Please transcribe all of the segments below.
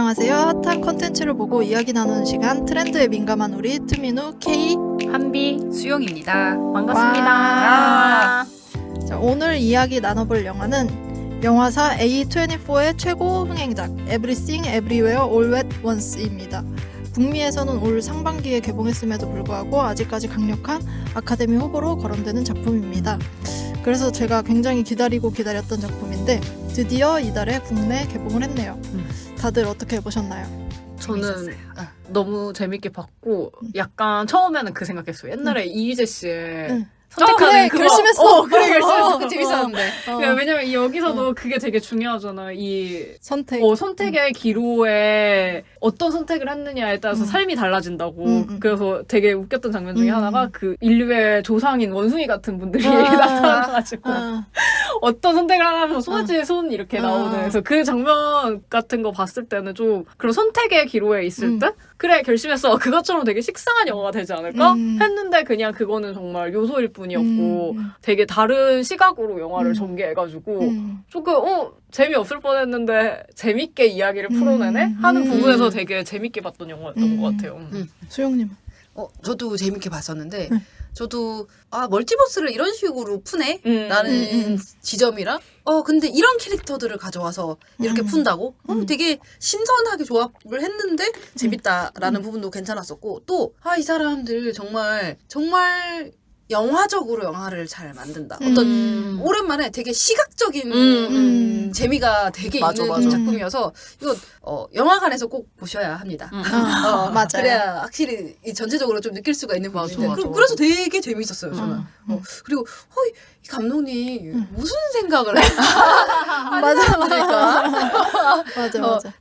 안녕하세요. 핫한 콘텐츠를 보고 이야기 나누는 시간, 트렌드에 민감한 우리 트민우 K 한비 수용입니다. 반갑습니다. 자, 오늘 이야기 나눠볼 영화는 영화사 A24의 최고 흥행작 Everything Everywhere All at Once입니다. 북미에서는 올 상반기에 개봉했음에도 불구하고 아직까지 강력한 아카데미 후보로 거론되는 작품입니다. 그래서 제가 굉장히 기다렸던 작품인데 드디어 이달에 국내 개봉을 했네요. 다들 어떻게 보셨나요? 저는 재밌었어요. 너무 재밌게 봤고 약간 처음에는 그 생각했어요. 옛날에 이휘재 씨의 응. 선택하는 그래, 결심했어. 그래 결심했어. 그 재밌었는데. 왜냐면 여기서도 그게 되게 중요하잖아. 이 선택. 선택의 기로에 어떤 선택을 했느냐에 따라서 삶이 달라진다고. 그래서 되게 웃겼던 장면 중에 하나가 그 인류의 조상인 원숭이 같은 분들이 나타나가지고 어떤 선택을 하면 소아지의 손 이렇게 나오는. 그래서 그 장면 같은 거 봤을 때는 좀 그런 선택의 기로에 있을 때 그래 결심했어. 그것처럼 되게 식상한 영화가 되지 않을까 했는데 그냥 그거는 정말 요소일 뿐이었고 되게 다른 시각으로 영화를 전개해가지고 조금 재미없을 뻔했는데 재밌게 이야기를 풀어내네 하는 부분에서 되게 재밌게 봤던 영화였던 것 같아요. 수영님. 저도 재밌게 봤었는데 저도 멀티버스를 이런 식으로 푸네? 라는 지점이라 근데 이런 캐릭터들을 가져와서 이렇게 푼다고? 되게 신선하게 조합을 했는데 재밌다라는 부분도 괜찮았었고 또 이 사람들 정말 영화적으로 영화를 잘 만든다. 어떤 오랜만에 되게 시각적인 재미가 되게 있는 작품이어서 이거 영화관에서 꼭 보셔야 합니다. 맞아요. 그래야 확실히 전체적으로 좀 느낄 수가 있는 부분인데 그래서 되게 재미있었어요 저는. 그리고 이 감독님 무슨 생각을 맞아.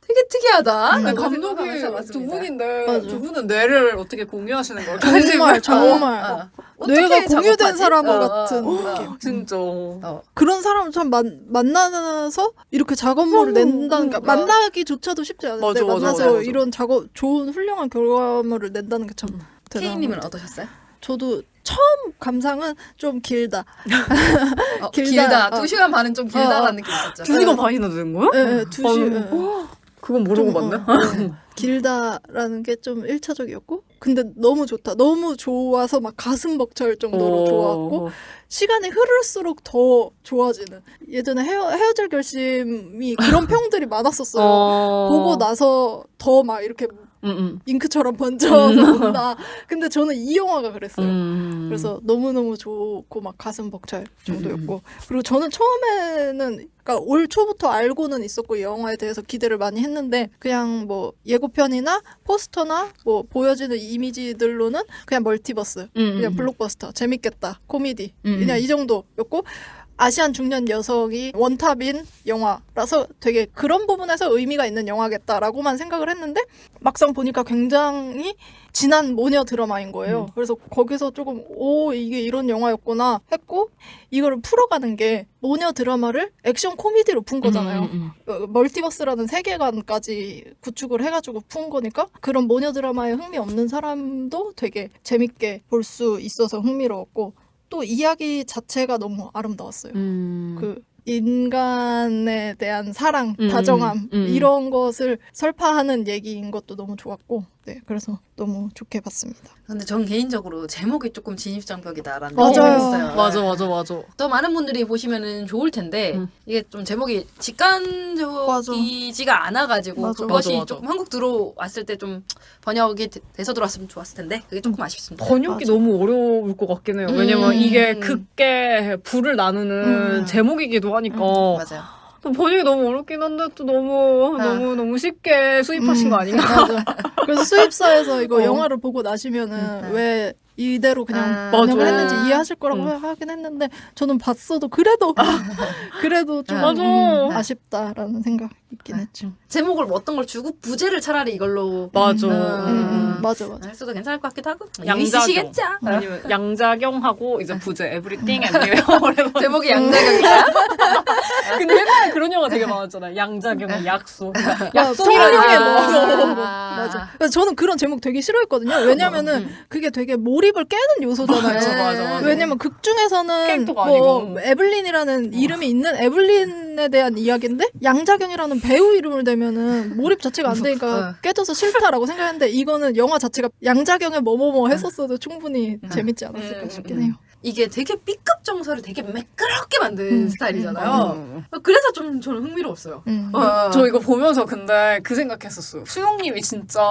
되게 특이하다. 근데 라고 감독이 생각하면서 두 봤습니다. 분인데 맞아. 두 분은 뇌를 어떻게 공유하시는 걸까요? 정말 뇌가 어떻게 공유된 작업하지? 사람 같은 느낌. 진짜. 그런 사람 참 만나서 이렇게 작업물을 낸다는 게 만나기조차도 쉽지 않은데 만나서 이런 좋은 훌륭한 결과물을 낸다는 게 참 대단한 K님은 것 같아요. 어떠셨어요? 저도 처음 감상은 좀 길다. 길다. 2시간 반은 좀 길다라는 느낌이 있었죠. 2시간 반이나 되는 거야? 네, 2시간. 그건 모르고 봤네. 길다라는 게 좀 1차적이었고 근데 너무 좋다. 너무 좋아서 막 가슴 벅찰 정도로 좋았고 시간이 흐를수록 더 좋아지는. 예전에 헤어질 결심이 그런 평들이 많았었어요. 보고 나서 더 막 이렇게 잉크처럼 번져서 본다. 근데 저는 이 영화가 그랬어요. 그래서 너무너무 좋고 막 가슴 벅찰 정도였고 그리고 저는 처음에는 그러니까 올 초부터 알고는 있었고 이 영화에 대해서 기대를 많이 했는데 그냥 뭐 예고편이나 포스터나 뭐 보여지는 이미지들로는 그냥 멀티버스 그냥 블록버스터 재밌겠다 코미디 그냥 이 정도였고 아시안 중년 여성이 원탑인 영화라서 되게 그런 부분에서 의미가 있는 영화겠다라고만 생각을 했는데 막상 보니까 굉장히 진한 모녀 드라마인 거예요. 그래서 거기서 조금 이게 이런 영화였구나 했고 이거를 풀어가는 게 모녀 드라마를 액션 코미디로 푼 거잖아요. 멀티버스라는 세계관까지 구축을 해가지고 푼 거니까 그런 모녀 드라마에 흥미 없는 사람도 되게 재밌게 볼 수 있어서 흥미로웠고 또 이야기 자체가 너무 아름다웠어요. 그 인간에 대한 사랑, 다정함 이런 것을 설파하는 얘기인 것도 너무 좋았고 네, 그래서 너무 좋게 봤습니다. 근데 전 개인적으로 제목이 조금 진입장벽이다라는 맞아요. 느낌이 있어요. 맞아. 더 많은 분들이 보시면은 좋을 텐데 이게 좀 제목이 직관적이지가 않아가지고 그것이 조금 한국 들어왔을 때 좀 번역이 돼서 들어왔으면 좋았을 텐데 그게 조금 아쉽습니다. 번역이 너무 어려울 것 같긴 해요. 왜냐면 이게 극계 불을 나누는 제목이기도 하니까 맞아요. 또 번역이 너무 어렵긴 한데 또 너무 쉽게 수입하신 거 아닌가? 맞아. 그래서 수입사에서 이거 영화를 보고 나시면은 왜 이대로 그냥 번역을 했는지 이해하실 거라고 하긴 했는데 저는 봤어도 그래도 좀 아쉽다라는 생각이 있긴 했죠. 제목을 어떤 걸 주고 부제를 차라리 이걸로 맞아. 맞아. 했어도 괜찮을 것 같기도 하고 양자경 아니면 양자경하고 이제 부제 Everything Everywhere 제목이 양자경이야? 근데 옛날에 그런 영화 되게 많았잖아. 양자경의 약속. 성령의 약속이라는 맞아. 그래서 저는 그런 제목 되게 싫어했거든요. 왜냐면은 그게 되게 몰입 몰입을 깨는 요소잖아요. 맞아. 왜냐면 극 중에서는 캐릭터가 뭐 아니고. 에블린이라는 이름이 있는 에블린에 대한 이야기인데 양자경이라는 배우 이름을 대면은 몰입 자체가 안 되니까 깨져서 싫다라고 생각했는데 이거는 영화 자체가 양자경의 뭐뭐뭐 했었어도 충분히 재밌지 않았을까 싶긴 해요. 이게 되게 B급 정서를 되게 매끄럽게 만든 스타일이잖아요. 그래서 좀 저는 흥미로웠어요. 저 이거 보면서 근데 그 생각했었어요. 수영님이 진짜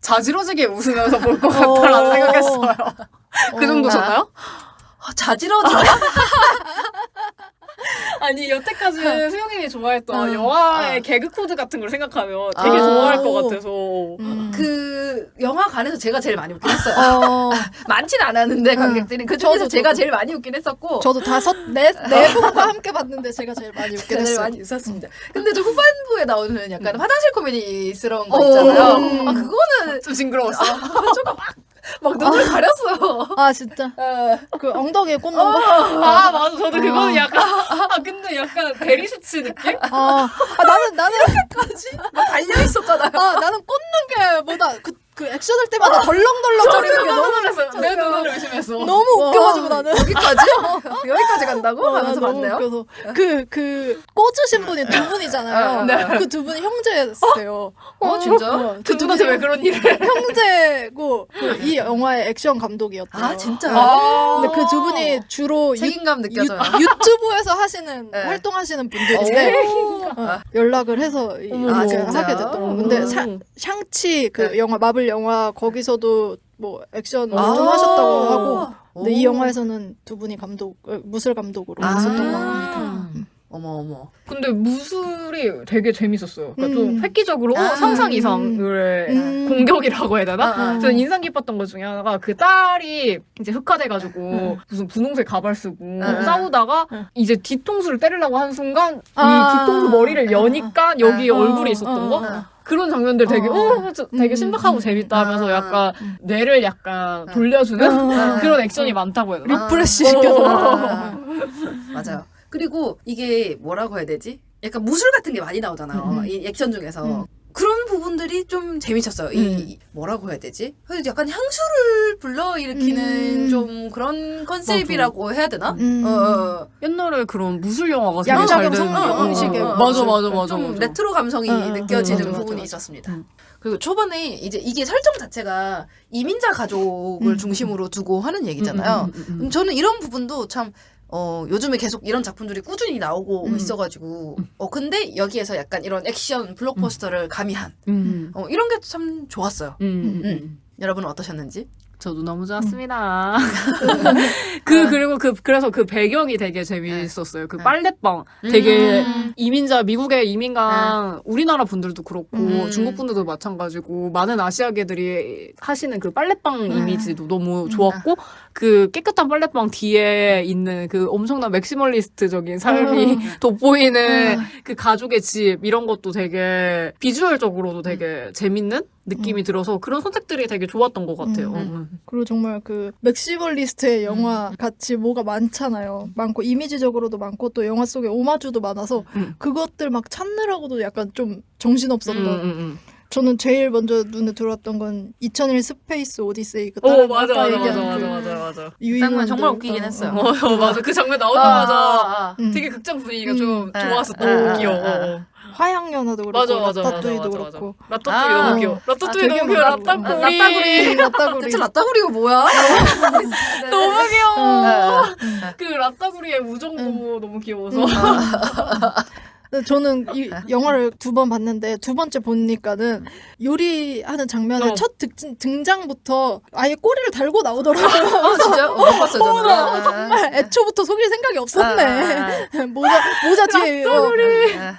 자지러지게 웃으면서 볼 것 같다라는 생각했어요. 그 정도셨나요? 자지러져요? 아니 여태까지 수영님이 좋아했던 어. 영화의 개그 코드 같은 걸 생각하면 되게 아. 좋아할 것 같아서 그 영화관에서 제가 제일 많이 웃긴 했어요. 많진 않았는데 관객들이 그 중에서 저도. 제가 제일 많이 웃긴 했었고 저도 네 분과 함께 봤는데 제가 제일 많이 웃긴 제가 제일 했어요. 많이 웃었습니다. 근데 저 후반부에 나오는 약간 화장실 코미디스러운 거 있잖아요. 그거는 좀 징그러웠어. 조금 막 눈을 가렸어요. 아 진짜 그 엉덩이에 꽂는 거? 아 맞아 저도 그거는 약간 근데 약간 베리수치 느낌? 나는 막 달려 있었잖아요. 나는 꽂는 게 뭐다 그 액션할 때마다 덜렁덜렁거리는 게 너무 놀랐어요. 내 눈을 의심했어. 너무 웃겨가지고 나는 여기까지 간다고 하면서 너무 봤네요. 웃겨서 그 꽂으신 분이 두 분이잖아요. 네. 그 두 분이 형제였어요. 진짜? 그 누나한테 왜 그런 일을? 형제고 이 영화의 액션 감독이었대요. 아 진짜? 근데 그 두 분이 주로 책임감 느껴져요. 유튜브에서 하시는 네. 활동하시는 분들인데 연락을 해서 이제 진짜요? 하게 됐더라고요. 근데 샹치 그 영화 마블 영화 거기서도 뭐 액션 좀 하셨다고 하고 근데 이 영화에서는 두 분이 무술 감독으로 했었던 거 합니다. 어머. 근데 무술이 되게 재밌었어요. 그러니까 좀 음. 획기적으로 상상 이상의 공격이라고 해야 되나? 저는 인상 깊었던 것 중에 하나가 그 딸이 이제 흑화돼가지고 무슨 분홍색 가발 쓰고 싸우다가 이제 뒤통수를 때리려고 하는 순간 이 뒤통수 머리를 여니까 여기 얼굴이 있었던 거? 그런 장면들 되게 되게 신박하고 재밌다 하면서 약간 뇌를 약간 돌려주는 그런 액션이 많다고 해야 되나? 리프레시 시켜줘. 맞아요. 그리고 이게 뭐라고 해야 되지? 약간 무술 같은 게 많이 나오잖아요. 이 액션 중에서. 그런 부분들이 좀 재밌었어요. 이 뭐라고 해야 되지? 약간 향수를 불러일으키는 좀 그런 컨셉이라고 해야 되나? 옛날에 그런 무술 영화가 되게 양자경 잘 되는 형식의 맞아. 좀 레트로 감성이 느껴지는 맞아, 부분이 맞아. 있었습니다. 그리고 초반에 이제 이게 설정 자체가 이민자 가족을 중심으로 두고 하는 얘기잖아요. 저는 이런 부분도 참 요즘에 계속 이런 작품들이 꾸준히 나오고 있어가지고 근데 여기에서 약간 이런 액션 블록버스터를 가미한 이런 게 참 좋았어요. 여러분은 어떠셨는지? 저도 너무 좋았습니다. 그리고 그래서 그 배경이 되게 재밌었어요. 그 빨래방. 되게 미국의 이민간 우리나라 분들도 그렇고 중국 분들도 마찬가지고 많은 아시아계들이 하시는 그 빨래방 이미지도 너무 좋았고 그 깨끗한 빨래방 뒤에 있는 그 엄청난 맥시멀리스트적인 삶이 돋보이는 그 가족의 집 이런 것도 되게 비주얼적으로도 되게 재밌는 느낌이 들어서 그런 선택들이 되게 좋았던 것 같아요. 그리고 정말 그 맥시멀리스트의 영화 같이 뭐가 많잖아요. 많고 이미지적으로도 많고 또 영화 속에 오마주도 많아서 그것들 막 찾느라고도 약간 좀 정신없었던 저는 제일 먼저 눈에 들어왔던 건 2001 스페이스 오디세이 그 다른 아까 얘기한 맞아. 장면 정말 웃기긴 했어요. 맞아. 그 장면 나오자마자 되게 극장 분위기가 좀 좋았었던 기억. 화양연화도 그렇고 라따뚜이도 그렇고 라따뚜이 너무 귀여워. 라따뚜이 너무 귀여워. 라따구리. 대체 라따구리가 뭐야? 너무 귀여워. 그 라따구리의 우정도 너무 귀여워서. 저는 이 영화를 2번 봤는데 두 번째 보니까는 요리하는 장면을 첫 등장부터 아예 꼬리를 달고 나오더라고요. 진짜요? 못 봤어요, 저는. 정말 애초부터 속일 생각이 없었네. 모자 뒤에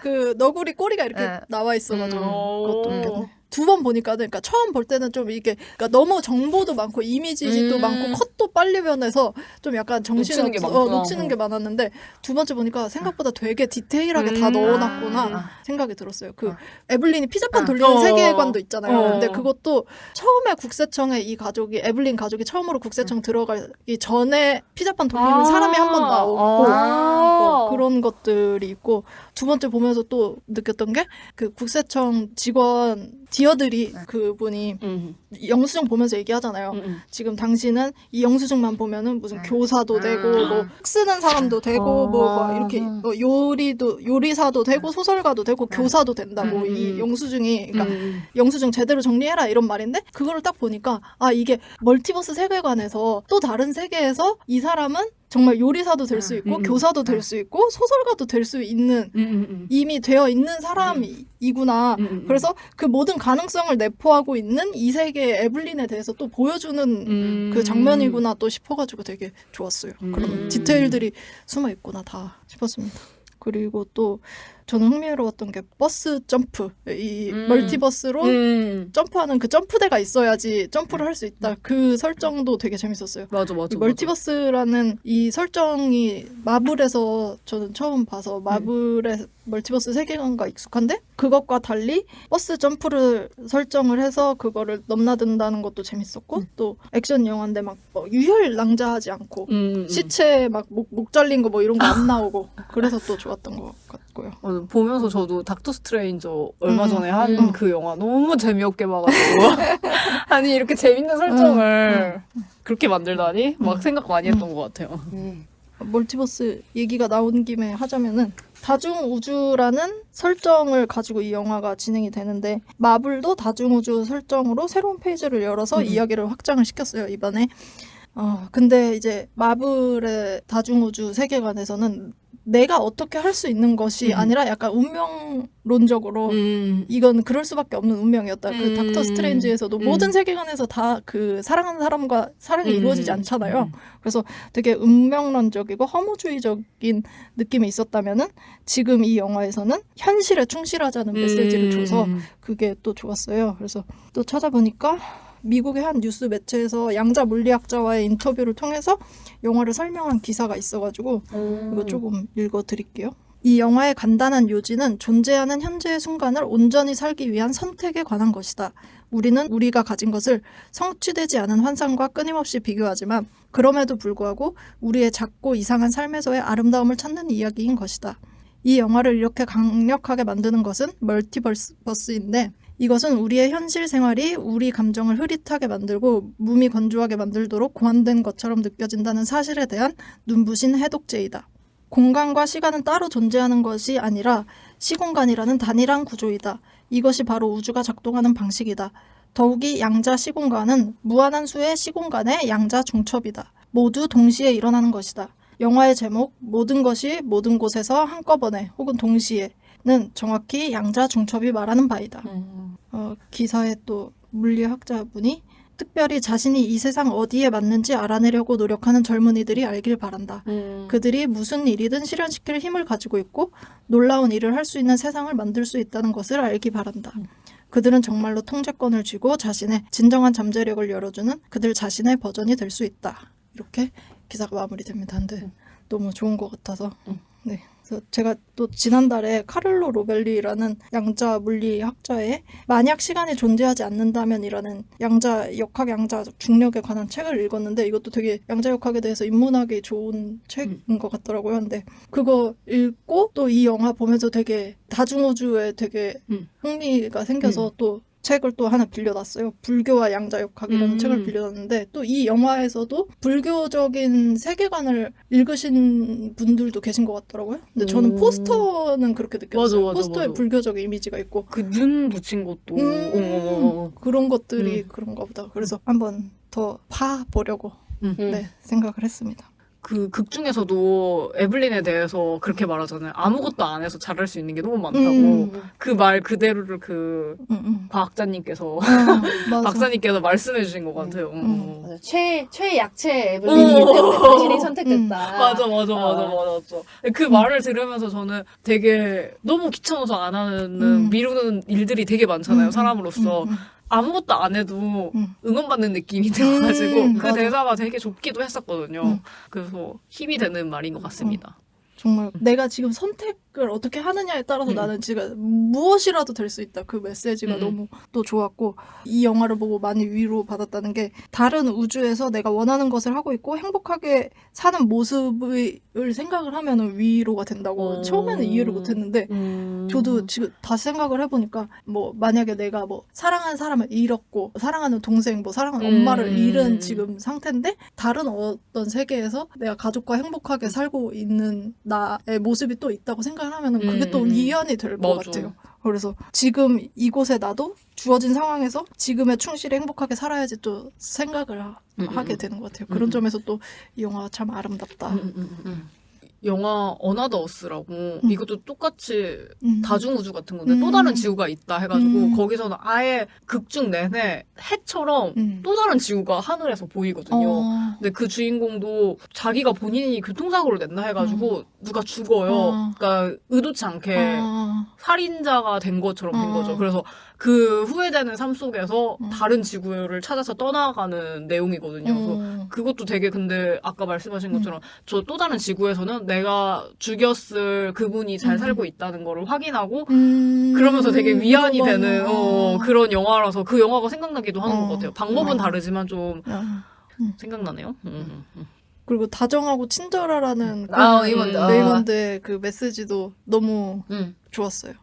그 너구리 꼬리가 이렇게 나와 있어가지고 그것도 웃겼네. 2번 보니까는 그러니까 처음 볼 때는 좀 이게 그러니까 너무 정보도 많고 이미지도 많고 컷도 빨리 변해서 좀 약간 정신을 놓치는 게 많았는데 두 번째 보니까 생각보다 되게 디테일하게 다 넣어놨구나 생각이 들었어요. 그 에블린이 피자판 돌리는 세계관도 있잖아요. 근데 그것도 처음에 국세청에 이 가족이 에블린 가족이 처음으로 국세청 들어가기 전에 피자판 돌리는 사람이 한 번 나오고 그런 것들이 있고 두 번째 보면서 또 느꼈던 게 그 국세청 직원 디어들이 그분이 영수증 보면서 얘기하잖아요. 지금 당신은 이 영수증만 보면은 무슨 교사도 되고 뭐 쓰는 사람도 되고 뭐 이렇게 뭐 요리사도 되고 소설가도 되고 교사도 된다고 이 영수증이 그러니까 영수증 제대로 정리해라 이런 말인데 그거를 딱 보니까 아 이게 멀티버스 세계관에서 또 다른 세계에서 이 사람은 정말 요리사도 될 수 있고 교사도 될 수 있고 소설가도 될 수 있는 이미 되어 있는 사람이구나. 그래서 그 모든 가능성을 내포하고 있는 이 세계의 에블린에 대해서 또 보여주는 그 장면이구나 또 싶어가지고 되게 좋았어요. 그런 디테일들이 숨어 있구나 다 싶었습니다. 그리고 또 저는 흥미로웠던 게 버스 점프. 이 멀티버스로 점프하는 그 점프대가 있어야지 점프를 할 수 있다. 그 설정도 되게 재밌었어요. 맞아. 이 멀티버스라는 이 설정이 마블에서 저는 처음 봐서 마블의 멀티버스 세계관과 익숙한데 그것과 달리 버스 점프를 설정을 해서 그거를 넘나든다는 것도 재밌었고 또 액션 영화인데 막 유혈 낭자하지 않고 시체 막 목 잘린 거 뭐 이런 거 안 나오고 그래서 또 좋았던 것 같고요. 보면서 저도 닥터 스트레인저 얼마 전에 한 그 영화 너무 재미없게 봐가지고 아니 이렇게 재밌는 설정을 그렇게 만들다니 막 생각 많이 했던 것 같아요. 멀티버스 얘기가 나온 김에 하자면은 다중우주라는 설정을 가지고 이 영화가 진행이 되는데 마블도 다중우주 설정으로 새로운 페이지를 열어서 이야기를 확장을 시켰어요 이번에. 근데 이제 마블의 다중우주 세계관에서는 내가 어떻게 할 수 있는 것이 아니라 약간 운명론적으로 이건 그럴 수밖에 없는 운명이었다. 그 닥터 스트레인지에서도 모든 세계관에서 다 그 사랑하는 사람과 사랑이 이루어지지 않잖아요. 그래서 되게 운명론적이고 허무주의적인 느낌이 있었다면은 지금 이 영화에서는 현실에 충실하자는 메시지를 줘서 그게 또 좋았어요. 그래서 또 찾아보니까 미국의 한 뉴스 매체에서 양자 물리학자와의 인터뷰를 통해서 영화를 설명한 기사가 있어가지고 이거 조금 읽어드릴게요. 이 영화의 간단한 요지는 존재하는 현재의 순간을 온전히 살기 위한 선택에 관한 것이다. 우리는 우리가 가진 것을 성취되지 않은 환상과 끊임없이 비교하지만 그럼에도 불구하고 우리의 작고 이상한 삶에서의 아름다움을 찾는 이야기인 것이다. 이 영화를 이렇게 강력하게 만드는 것은 멀티버스인데 이것은 우리의 현실 생활이 우리 감정을 흐릿하게 만들고 몸이 건조하게 만들도록 고안된 것처럼 느껴진다는 사실에 대한 눈부신 해독제이다. 공간과 시간은 따로 존재하는 것이 아니라 시공간이라는 단일한 구조이다. 이것이 바로 우주가 작동하는 방식이다. 더욱이 양자 시공간은 무한한 수의 시공간의 양자 중첩이다. 모두 동시에 일어나는 것이다. 영화의 제목 모든 것이 모든 곳에서 한꺼번에 혹은 동시에는 정확히 양자 중첩이 말하는 바이다. 기사에 또 물리학자분이 특별히 자신이 이 세상 어디에 맞는지 알아내려고 노력하는 젊은이들이 알길 바란다. 그들이 무슨 일이든 실현시킬 힘을 가지고 있고 놀라운 일을 할 수 있는 세상을 만들 수 있다는 것을 알기 바란다. 그들은 정말로 통제권을 쥐고 자신의 진정한 잠재력을 열어주는 그들 자신의 버전이 될 수 있다. 이렇게 기사가 마무리됩니다. 근데 너무 좋은 것 같아서 네. 그래서 제가 또 지난달에 카를로 로벨리라는 양자 물리학자의 만약 시간이 존재하지 않는다면이라는 양자 역학 양자 중력에 관한 책을 읽었는데 이것도 되게 양자 역학에 대해서 입문하기 좋은 책인 것 같더라고요. 근데 그거 읽고 또 이 영화 보면서 되게 다중우주에 되게 흥미가 생겨서 또 책을 또 하나 빌려놨어요. 불교와 양자역학이라는 책을 빌려놨는데 또 이 영화에서도 불교적인 세계관을 읽으신 분들도 계신 것 같더라고요. 근데 저는 포스터는 그렇게 느꼈어요. 맞아, 포스터에 맞아. 불교적인 이미지가 있고 그 눈 붙인 것도 그런 것들이 그런가 보다. 그래서 한번 더 파보려고 네, 생각을 했습니다. 그 극 중에서도 에블린에 대해서 그렇게 말하잖아요. 아무것도 안 해서 잘할 수 있는 게 너무 많다고. 그 말 그대로를 그 과학자님께서 맞아. 박사님께서 말씀해 주신 것 같아요. 맞아. 최약체 에블린이기 때문에 당신이 선택됐다. 맞아. 그 말을 들으면서 저는 되게 너무 귀찮아서 안 하는 미루는 일들이 되게 많잖아요. 사람으로서. 아무것도 안 해도 응원받는 느낌이 들어가지고 그 맞아. 대사가 되게 좁기도 했었거든요. 그래서 힘이 되는 말인 것 같습니다. 정말 내가 지금 선택을 어떻게 하느냐에 따라서 나는 지금 무엇이라도 될 수 있다. 그 메시지가 너무 또 좋았고 이 영화를 보고 많이 위로받았다는 게 다른 우주에서 내가 원하는 것을 하고 있고 행복하게 사는 모습을 생각을 하면 위로가 된다고 처음에는 이해를 못했는데 저도 지금 다시 생각을 해보니까 뭐 만약에 내가 뭐 사랑하는 사람을 잃었고 사랑하는 동생 뭐 사랑하는 엄마를 잃은 지금 상태인데 다른 어떤 세계에서 내가 가족과 행복하게 살고 있는 나의 모습이 또 있다고 생각을 하면 그게 또 위안이 될 것 같아요. 그래서 지금 이곳에 나도 주어진 상황에서 지금의 충실히 행복하게 살아야지 또 생각을 하게 되는 것 같아요. 그런 점에서 또 이 영화가 참 아름답다. 영화 어나더 어스라고 이것도 똑같이 다중우주 같은 건데 또 다른 지구가 있다 해가지고 거기서는 아예 극중 내내 해처럼 또 다른 지구가 하늘에서 보이거든요. 근데 그 주인공도 자기가 본인이 교통사고를 냈나 해가지고 누가 죽어요. 그러니까 의도치 않게 살인자가 된 것처럼 된 거죠. 그래서 그 후회되는 삶 속에서 다른 지구를 찾아서 떠나가는 내용이거든요. 그래서 그것도 되게 근데 아까 말씀하신 것처럼 저 또 다른 지구에서는 내가 죽였을 그분이 잘 살고 있다는 거를 확인하고 그러면서 되게 위안이 되는 그런 영화라서 그 영화가 생각나기도 하는 것 같아요. 방법은 다르지만 좀 생각나네요. 그리고 다정하고 친절하라는 레이먼드. 그 메시지도 너무 좋았어요.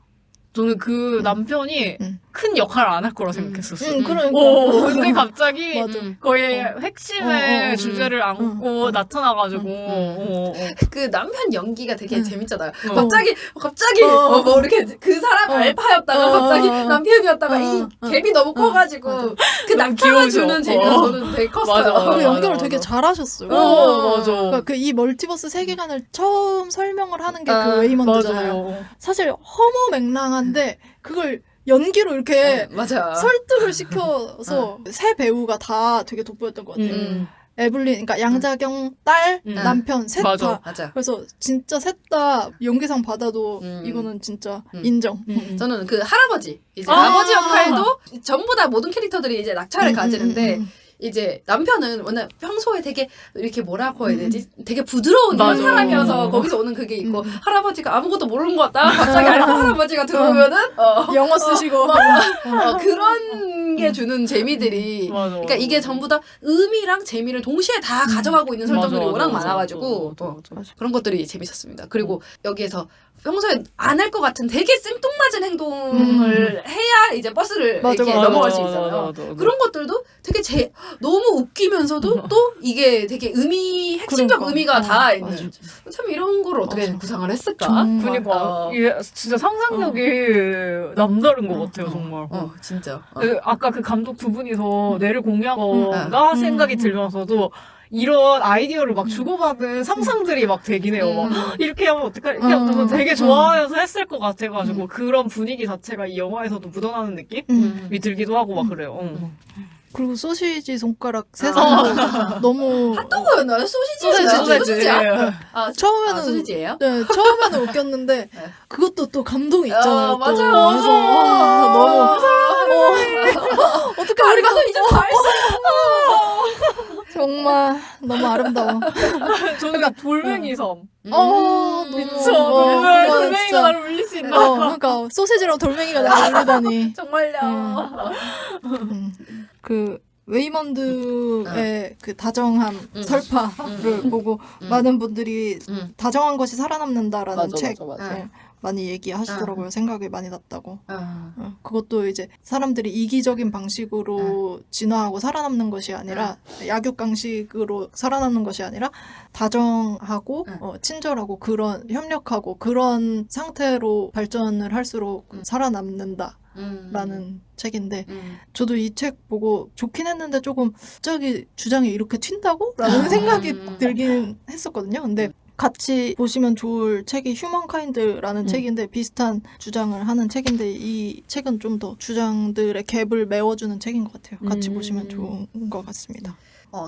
저는 그 남편이 큰 역할을 안 할 거라 생각했었어요. 그러니까. 근데 갑자기 맞아. 거의 핵심의 주제를 안고 나타나가지고. 그 남편 연기가 되게 재밌잖아요. 갑자기 뭐 이렇게 그 사람 알파였다가 갑자기 남편이었다가 이 갭이 너무 커가지고 그 나타나주는 재미가 저는 되게 컸어요. 맞아. 그 연결을 되게 잘하셨어요. 맞아. 그러니까 그 이 멀티버스 세계관을 처음 설명을 하는 게 그 웨이먼드잖아요. 맞아요. 사실 허무맹랑한데 그걸 연기로 이렇게 맞아. 설득을 시켜서 세 배우가 다 되게 돋보였던 것 같아요. 에블린, 그러니까 양자경 딸, 남편 셋 다. 맞아. 그래서 진짜 셋 다 연기상 받아도 이거는 진짜 인정. 저는 그 할아버지 이제 아버지 역할도 전부 다 모든 캐릭터들이 이제 낙차를 가지는데 이제 남편은 워낙 평소에 되게 이렇게 뭐라고 해야 되지? 되게 부드러운 이런 사람이어서 거기서 오는 그게 있고 할아버지가 아무것도 모르는 것 같다. 갑자기 알파 할아버지가 들어오면은 영어 쓰시고 그런 게 주는 재미들이 그러니까 이게 전부 다 의미랑 재미를 동시에 다 가져가고 있는 설정들이 워낙 많아가지고 그런 것들이 재밌었습니다. 그리고 여기에서 평소에 안 할 것 같은 되게 생뚱맞은 행동을 해야 이제 버스를 이렇게 넘어갈 수 있잖아요. 그런 것들도 되게 너무 웃기면서도 또 이게 되게 핵심적 의미가 다 있는. 참 이런 걸 어떻게 구상을 했을까? 그러니까 이게 진짜 상상력이 남다른 것 같아요, 정말. 진짜. 아까 그 감독 두 분이서 뇌를 공유하거나 생각이 들면서도 이런 아이디어를 막 주고받은 상상들이 막 되긴 해요. 막 이렇게 하면 어떡하 이렇게 하면 되게 좋아해서 했을 것 같아가지고 그런 분위기 자체가 이 영화에서도 묻어나는 느낌이 들기도 하고 막 그래요. 그리고 소시지 손가락 세상도 너무 핫도그였나요? 소시지야? 처음에는 소시지예요? 네, 처음에는 웃겼는데 그것도 또 감동이 있잖아요. 맞아요. 너무 어떻게 우리가 이제 다 했어. 정말 너무 아름다워. 저는 돌멩이 섬. 미쳐. 돌멩이가 나를 울릴 수 있나? 그러니까 소시지랑 돌멩이가 나를 울리다니. 정말요. 그 웨이먼드의 그 다정함 설파를 보고 많은 분들이 다정한 것이 살아남는다라는 책 많이 얘기하시더라고요. 생각이 많이 났다고. 그것도 이제 사람들이 이기적인 방식으로 진화하고 살아남는 것이 아니라 약육강식으로 살아남는 것이 아니라 다정하고 친절하고 그런 협력하고 그런 상태로 발전을 할수록 살아남는다. 라는 책인데 저도 이 책 보고 좋긴 했는데 조금 갑자기 주장이 이렇게 튄다고? 라는 생각이 들긴 했었거든요. 근데 같이 보시면 좋을 책이 휴먼카인드라는 책인데 비슷한 주장을 하는 책인데 이 책은 좀 더 주장들의 갭을 메워주는 책인 것 같아요. 같이 보시면 좋은 것 같습니다.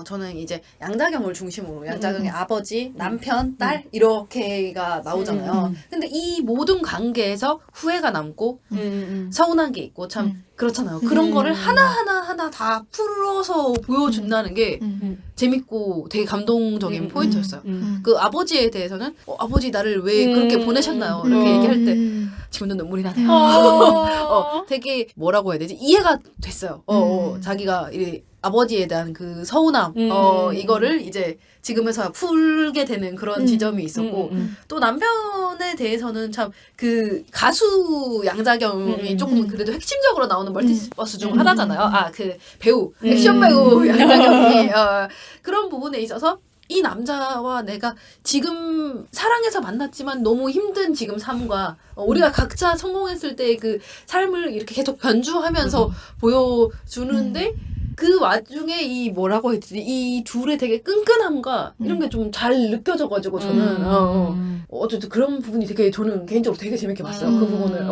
저는 이제 양자경을 중심으로 양자경의 아버지, 남편, 딸 이렇게가 나오잖아요. 근데 이 모든 관계에서 후회가 남고 서운한 게 있고 참 그렇잖아요. 그런 거를 하나 다 풀어서 보여준다는 게 재밌고 되게 감동적인 포인트였어요. 그 아버지에 대해서는 아버지 나를 왜 그렇게 보내셨나요? 이렇게 얘기할 때 지금도 눈물이 나네요. 되게 뭐라고 해야 되지? 이해가 됐어요. 자기가 이 아버지에 대한 그 서운함, 이거를 이제 지금에서 풀게 되는 그런 지점이 있었고, 또 남편에 대해서는 참 그 가수 양자경이 조금 그래도 핵심적으로 나오는 멀티버스 중 하나잖아요. 그 배우, 액션 배우 양자경이, 그런 부분에 있어서 이 남자와 내가 지금 사랑해서 만났지만 너무 힘든 지금 삶과 우리가 각자 성공했을 때 그 삶을 이렇게 계속 변주하면서 보여주는데 그 와중에 이 뭐라고 해야 되지? 이 둘의 되게 끈끈함과 이런 게 좀 잘 느껴져가지고 저는 어쨌든 그런 부분이 되게 저는 개인적으로 되게 재밌게 봤어요. 그 부분을.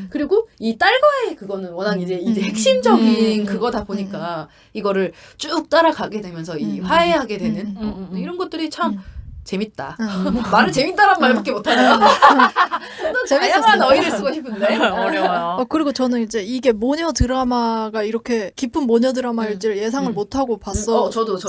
그리고 이 딸과의 그거는 워낙 이제 핵심적인 그거다 보니까 이거를 쭉 따라가게 되면서 이 화해하게 되는 이런 것들이 참 재밌다. 말을 재밌다란 말밖에 못하네요. 좀더 다양한 어휘를 쓰고 싶은데. 어려워요. 그리고 저는 이제 이게 모녀 드라마가 이렇게 깊은 모녀 드라마일지를 예상을 못하고 봤어. 저도.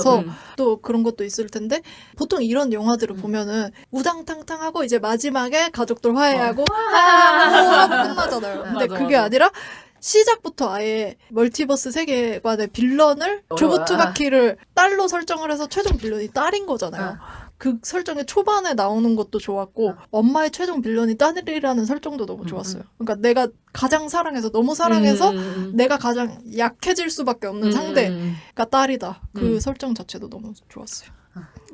또 그런 것도 있을 텐데 보통 이런 영화들을 보면은 우당탕탕하고 이제 마지막에 가족들 화해하고 하고 끝나잖아요. 근데 그게 아니라 시작부터 아예 멀티버스 세계관의 빌런을 조부 투바키를 딸로 설정을 해서 최종 빌런이 딸인 거잖아요. 그 설정이 초반에 나오는 것도 좋았고 엄마의 최종 빌런이 딸이라는 설정도 너무 좋았어요. 그러니까 내가 가장 사랑해서 너무 사랑해서 내가 가장 약해질 수밖에 없는 상대가 딸이다. 그 설정 자체도 너무 좋았어요.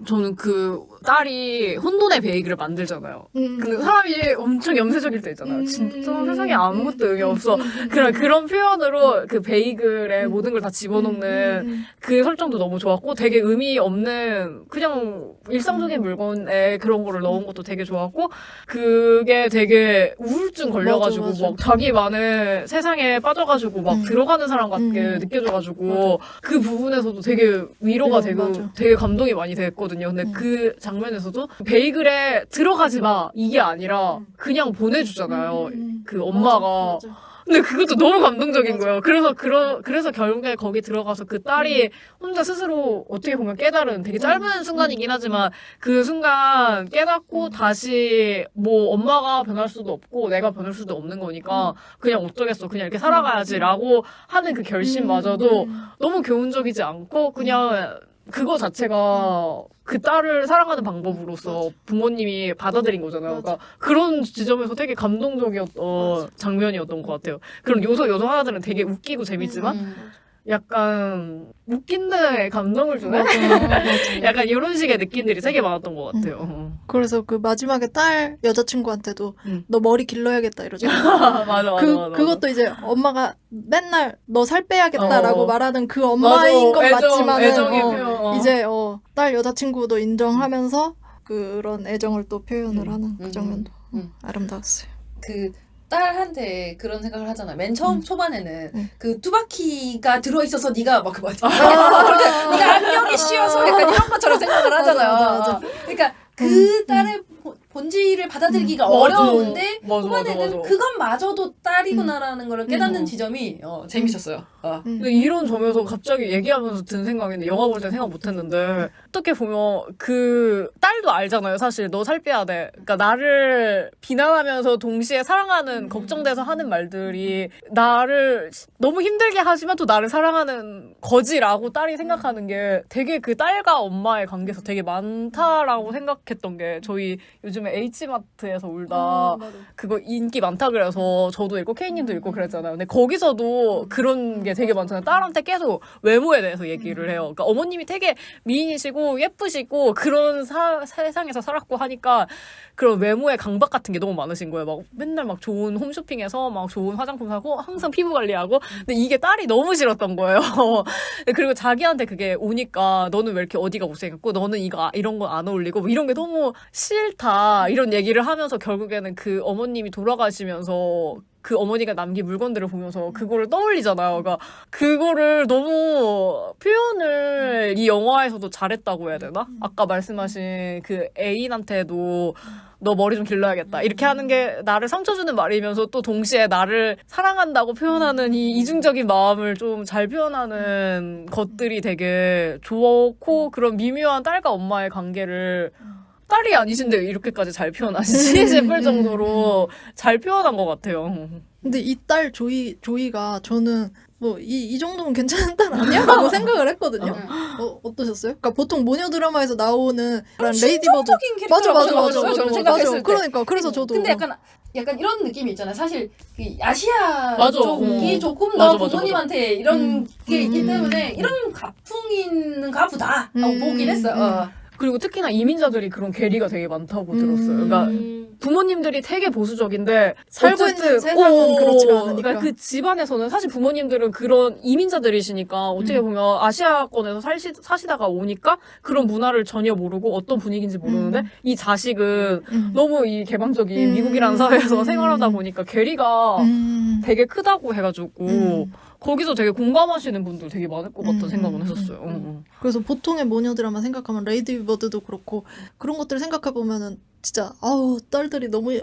저는 그 딸이 혼돈의 베이글을 만들잖아요. 근데 사람이 엄청 염세적일 때 있잖아요. 진짜 세상에 아무것도 의미 없어. 그런 표현으로 그 베이글에 모든 걸 다 집어넣는 그 설정도 너무 좋았고 되게 의미 없는 그냥 일상적인 물건에 그런 거를 넣은 것도 되게 좋았고 그게 되게 우울증 걸려가지고 맞아. 막 자기만의 세상에 빠져가지고 막 들어가는 사람 같게 느껴져가지고 그 부분에서도 되게 위로가 되고 되게 감동이 많이 됐거든요. 근데 그 장면에서도 베이글에 들어가지 마 이게 아니라 그냥 보내주잖아요. 그 엄마가. 근데 그것도 너무 감동적인 거예요. 그래서 결국에 거기 들어가서 그 딸이 혼자 스스로 어떻게 보면 깨달은 되게 짧은 순간이긴 하지만 그 순간 깨닫고 다시 뭐 엄마가 변할 수도 없고 내가 변할 수도 없는 거니까 그냥 어쩌겠어. 그냥 이렇게 살아가야지라고 하는 그 결심마저도 너무 교훈적이지 않고 그냥 그거 자체가 그 딸을 사랑하는 방법으로서 부모님이 받아들인 거잖아요. 그러니까 그런 지점에서 되게 감동적이었던 장면이었던 것 같아요. 그런 요소 하나들은 되게 웃기고 재밌지만 약간 웃긴데 감동을 주네? 약간 이런 식의 느낌들이 되게 많았던 것 같아요. 그래서 그 마지막에 딸 여자친구한테도 너 머리 길러야겠다 이러잖아. 맞아. 그것도 이제 엄마가 맨날 너 살 빼야겠다라고 말하는 그 엄마인 건 맞지만은 이제 딸 여자친구도 인정하면서 그런 애정을 또 표현을 하는 그 장면도 아름다웠어요. 그 딸한테 그런 생각을 하잖아. 맨 처음 초반에는 그 뚜바키가 들어있어서 네가 막 네가 안경이 씌어서 약간 이런 것처럼 생각을 하잖아요. 맞아. 그러니까 그 딸의 본질을 받아들이기가 어려운데 후반에는 그것마저도 딸이구나라는 걸 깨닫는 지점이 재밌었어요. 근데 이런 점에서 갑자기 얘기하면서 든 생각인데 영화 볼 때 생각 못했는데 어떻게 보면 그 딸도 알잖아요. 사실 너 살 빼야 돼. 그러니까 나를 비난하면서 동시에 사랑하는 걱정돼서 하는 말들이 나를 너무 힘들게 하지만 또 나를 사랑하는 거지라고 딸이 생각하는 게 되게 그 딸과 엄마의 관계에서 되게 많다라고 생각했던 게 저희 요즘에 H마트에서 울다 그거 인기 많다 그래서 저도 읽고 K님도 읽고 그랬잖아요. 근데 거기서도 그런 게 되게 많잖아요. 딸한테 계속 외모에 대해서 얘기를 해요. 그러니까 어머님이 되게 미인이시고 예쁘시고 그런 세상에서 살았고 하니까 그런 외모의 강박 같은 게 너무 많으신 거예요. 막 맨날 막 좋은 홈쇼핑에서 막 좋은 화장품 사고 항상 피부 관리하고 근데 이게 딸이 너무 싫었던 거예요. 그리고 자기한테 그게 오니까 너는 왜 이렇게 어디가 못생겼고 너는 이런 거 안 어울리고 뭐 이런 게 너무 싫다 이런 얘기를 하면서 결국에는 그 어머님이 돌아가시면서 그 어머니가 남긴 물건들을 보면서 그거를 떠올리잖아요. 그러니까 그거를 너무 표현을 이 영화에서도 잘했다고 해야 되나? 아까 말씀하신 그 애인한테도 너 머리 좀 길러야겠다. 이렇게 하는 게 나를 상처 주는 말이면서 또 동시에 나를 사랑한다고 표현하는 이 이중적인 마음을 좀 잘 표현하는 것들이 되게 좋고 그런 미묘한 딸과 엄마의 관계를 딸이 아니신데 이렇게까지 잘 표현하시지 싶을 정도로 잘 표현한 것 같아요. 근데 이 딸 조이가 저는 뭐 이 정도면 괜찮은 딸 아니야? 라고 생각을 했거든요. 어떠셨어요? 그러니까 보통 모녀 드라마에서 나오는 그런 레이디버드 맞아. 저는 생각했을 때. 그러니까 그래서 저도 근데 약간 이런 느낌이 있잖아요. 사실 그 아시아 맞아. 쪽이 조금 맞아, 더 맞아, 부모님한테 이런 게 있기 때문에 이런 가풍인가 보다 하고 보긴 했어요. 그리고 특히나 이민자들이 그런 괴리가 되게 많다고 들었어요. 그러니까 부모님들이 되게 보수적인데 살고 있는 세상은 그렇지가 않으니까. 그러니까 그 집안에서는 사실 부모님들은 그런 이민자들이시니까 어떻게 보면 아시아권에서 사시다가 오니까 그런 문화를 전혀 모르고 어떤 분위기인지 모르는데 이 자식은 너무 이 개방적인 미국이라는 사회에서 생활하다 보니까 괴리가 되게 크다고 해가지고 거기서 되게 공감하시는 분들 되게 많을 것 같다는 생각은 했었어요. 그래서 보통의 모녀 드라마 생각하면 레이디버드도 그렇고 그런 것들을 생각해 보면은 진짜 딸들이 너무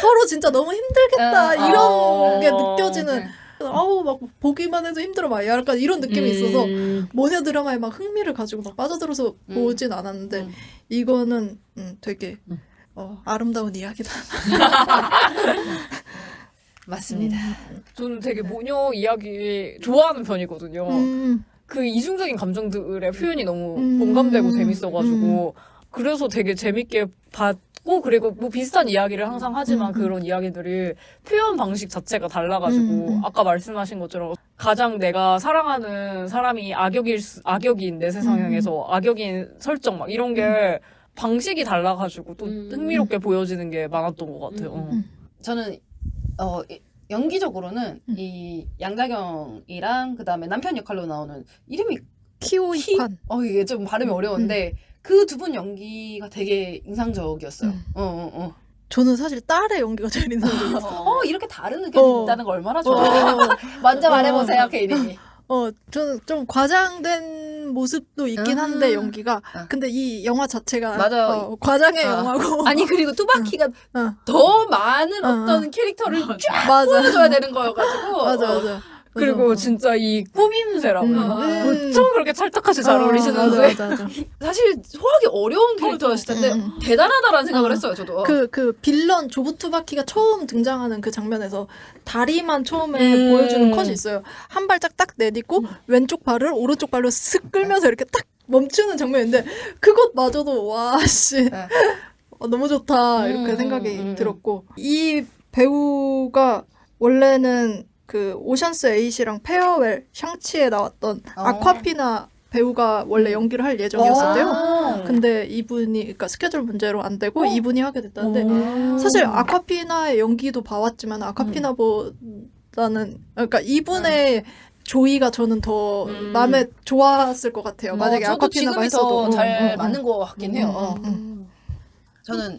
서로 진짜 너무 힘들겠다 이런 게 느껴지는 막 보기만 해도 힘들어 막 약간 이런 느낌이 있어서 모녀 드라마에 막 흥미를 가지고 막 빠져들어서 보진 않았는데 이거는 되게 아름다운 이야기다. 맞습니다. 저는 되게 모녀 이야기 좋아하는 편이거든요. 그 이중적인 감정들의 표현이 너무 공감되고 재밌어가지고 그래서 되게 재밌게 봤고 그리고 뭐 비슷한 이야기를 항상 하지만 그런 이야기들이 표현 방식 자체가 달라가지고 아까 말씀하신 것처럼 가장 내가 사랑하는 사람이 악역인 내 세상에서 악역인 설정 막 이런 게 방식이 달라가지고 또 흥미롭게 보여지는 게 많았던 것 같아요. 저는 연기적으로는 이 양자경이랑 그다음에 남편 역할로 나오는 이름이 키오이칸. 이게 좀 발음이 어려운데 그 두 분 연기가 되게 인상적이었어요. 저는 사실 딸의 연기가 제일 인상적이었어요. 이렇게 다른 의견이 있다는 거 얼마나 좋아요. 먼저 말해보세요, 케이님이. 저는 좀 과장된 모습도 있긴 한데 연기가 근데 이 영화 자체가 맞아. 과장의 영화고 아니 그리고 뚜바키가 더 많은 어떤 캐릭터를 쫙 보여줘야 되는 거여가지고 맞아. 그리고 진짜 이 꾸밈새라고 어쩜 그렇게 찰떡같이 잘 어울리시는지 맞아. 사실 소화하기 어려운 캐릭터였을 텐데 대단하다라는 생각을 했어요, 저도. 그 빌런 조부 투바키가 처음 등장하는 그 장면에서 다리만 처음에 보여주는 컷이 있어요. 한 발짝 딱 내딛고 왼쪽 발을 오른쪽 발로 슥 끌면서 이렇게 딱 멈추는 장면인데 그것마저도 와씨 너무 좋다 이렇게 생각이 들었고 이 배우가 원래는 그 오션스 8이랑 페어웰 샹치에 나왔던 아콰피나 배우가 원래 연기를 할 예정이었었대요. 근데 이분이 그러니까 스케줄 문제로 안 되고 이분이 하게 됐다는데 사실 아콰피나의 연기도 봐왔지만 아콰피나보다는 그러니까 이분의 조이가 저는 더 마음에 좋았을 것 같아요. 만약에 저도 아콰피나가 지금이 했어도 더 잘 맞는 것 같긴 해요. 저는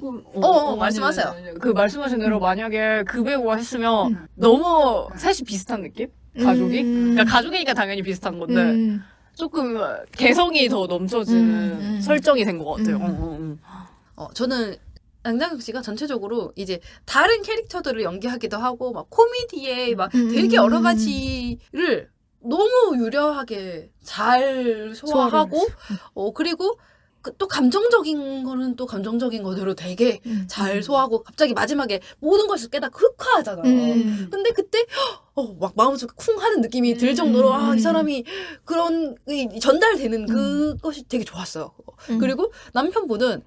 말씀하세요. 그 말씀하신 대로 만약에 그 배우가 했으면 너무 셋이 비슷한 느낌? 가족이? 그러니까 가족이니까 당연히 비슷한 건데 조금 개성이 더 넘쳐지는 설정이 된 것 같아요. 저는 양장혁 씨가 전체적으로 이제 다른 캐릭터들을 연기하기도 하고 막 코미디에 막 되게 여러 가지를 너무 유려하게 잘 소화하고 그리고 또 감정적인 거는 또 감정적인 거대로 되게 잘 소화하고 갑자기 마지막에 모든 것을 깨닫고 흑화하잖아요. 근데 그때 막 마음속에 쿵 하는 느낌이 들 정도로 이 사람이 그런 전달되는 그것이 되게 좋았어요. 그리고 남편분은